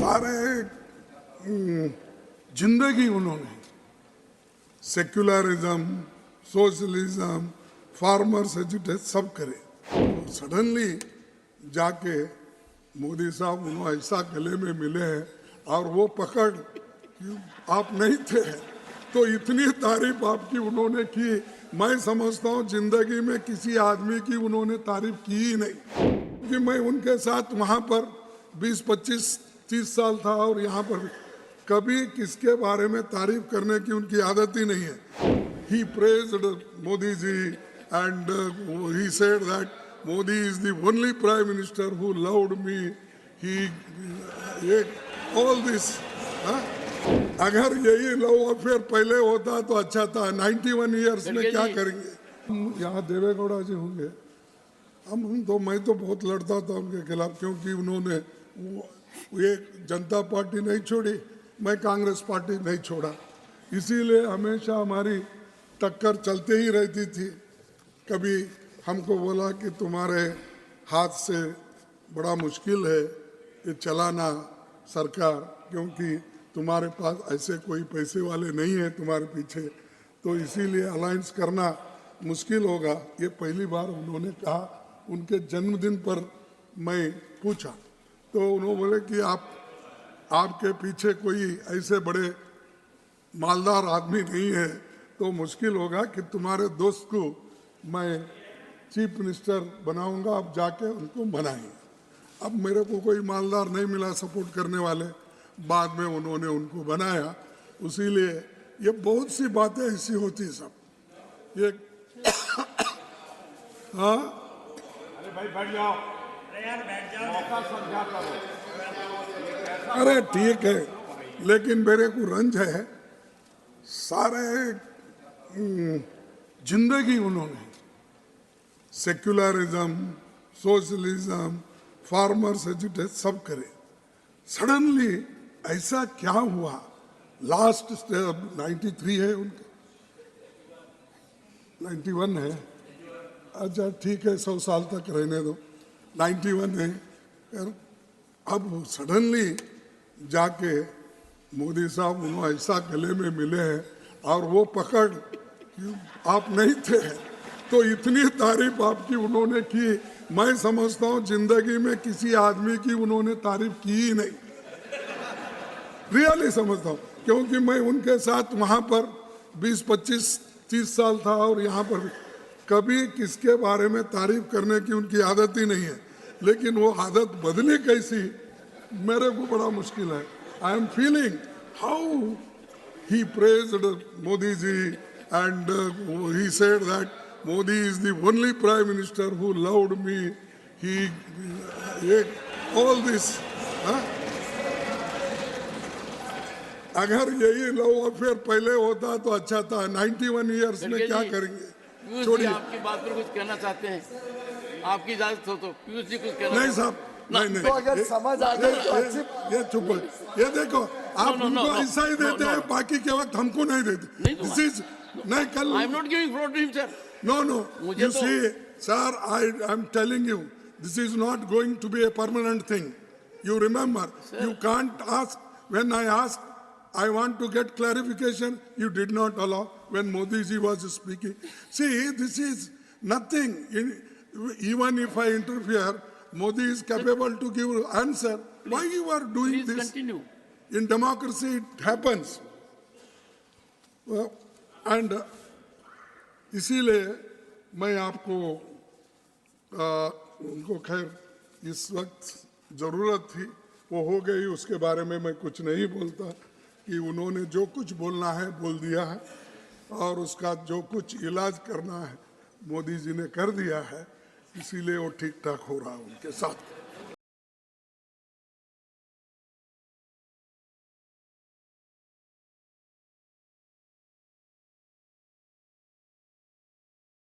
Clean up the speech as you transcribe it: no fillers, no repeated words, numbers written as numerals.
सारे जिंदगी उन्होंने सेक्युलरिज्म, सोशलिज्म, फार्मर्स एजुटेशन सब करे। तो सडनली जाके मोदी साहब उन्होंने ऐसा गले में मिले हैं और वो पकड़ कि आप नहीं थे, तो इतनी तारीफ आपकी उन्होंने की। मैं समझता हूँ जिंदगी में किसी आदमी की उन्होंने तारीफ की ही नहीं, क्योंकि मैं उनके साथ वहाँ पर 20, 25, 30 साल था और यहाँ पर कभी किसके बारे में तारीफ करने की उनकी आदत ही नहीं है। He praised Modi ji and he said that Modi is the only prime minister who loved me. He all this. अगर यही लव अफेयर पहले होता तो अच्छा था। 91 ईयर्स में क्या करेंगे। यहाँ देवेगौड़ा जी होंगे, मैं तो बहुत लड़ता था उनके खिलाफ, क्योंकि उन्होंने ये जनता पार्टी नहीं छोड़ी, मैं कांग्रेस पार्टी नहीं छोड़ा, इसीलिए हमेशा हमारी टक्कर चलते ही रहती थी। कभी हमको बोला कि तुम्हारे हाथ से बड़ा मुश्किल है ये चलाना सरकार, क्योंकि तुम्हारे पास ऐसे कोई पैसे वाले नहीं है तुम्हारे पीछे, तो इसीलिए अलायंस करना मुश्किल होगा। ये पहली बार उन्होंने कहा। उनके जन्मदिन पर मैं पूछा तो उन्होंने बोले कि आपके पीछे कोई ऐसे बड़े मालदार आदमी नहीं है, तो मुश्किल होगा कि तुम्हारे दोस्त को मैं चीफ मिनिस्टर बनाऊंगा, आप जाके उनको बनाएंगे। अब मेरे को कोई मालदार नहीं मिला सपोर्ट करने वाले, बाद में उन्होंने उनको बनाया। इसीलिए ये बहुत सी बातें ऐसी होती सब ये हाँ, अरे भाई बैठ जाओ, अरे यार बैठ जाओ, मौका समझा करो। अरे ठीक है, लेकिन मेरे को रंज है, सारे जिंदगी उन्होंने सेक्युलरिज्म, सोशलिज्म, फार्मर्स एजुटेशन सब करे। सडनली ऐसा क्या हुआ। लास्ट 93 है उनके, 91 है, अच्छा ठीक है 100 साल तक रहने दो, 91 है। अब सडनली जाके मोदी साहब उन्होंने ऐसा गले में मिले हैं और वो पकड़ कि आप नहीं थे, तो इतनी तारीफ आपकी उन्होंने की। मैं समझता हूँ जिंदगी में किसी आदमी की उन्होंने तारीफ की ही नहीं, रियली समझता हूँ, क्योंकि मैं उनके साथ वहाँ पर 20, 25, 30 साल था और यहाँ पर कभी किसके बारे में तारीफ करने की उनकी आदत ही नहीं है। लेकिन वो आदत बदली कैसी, मेरे को बड़ा मुश्किल है। I am feeling how he praised Modi ji and he said that Modi is the only prime minister who loved me. He all this. अगर यही लव अफेयर पहले होता तो अच्छा था। 91 ईयर्स में क्या करेंगे। छोड़िए, आपकी बात पर कुछ कहना चाहते हैं, आपकी इजाजत हो तो पीयूष जी कुछ कहना। नहीं साहब, नहीं तो अगर समझ आ जाए तो अच्छी। ये चुप, ये देखो आप उनको ऐसा ही देते हैं, बाकी के वक्त हमको नहीं देते। दिस इज नहीं कल I am not giving floor to him sir. No you see sir, I am telling you this is not going to be a permanent thing. You remember, you can't ask when I ask I want to get clarification. You did not allow when Modi ji was speaking. See, this is nothing. Even if I interfere, Modi is capable to give answer. Why you are doing Please this? continue. In democracy, it happens. Well, and इसीलिए मैं आपको उनको खैर इस वक्त ज़रूरत थी, वो हो गई, उसके बारे में मैं कुछ नहीं बोलता कि उन्होंने जो कुछ बोलना है बोल दिया है और उसका जो कुछ इलाज करना है मोदी जी ने कर दिया है, इसीलिए वो ठीक ठाक हो रहा है उनके साथ।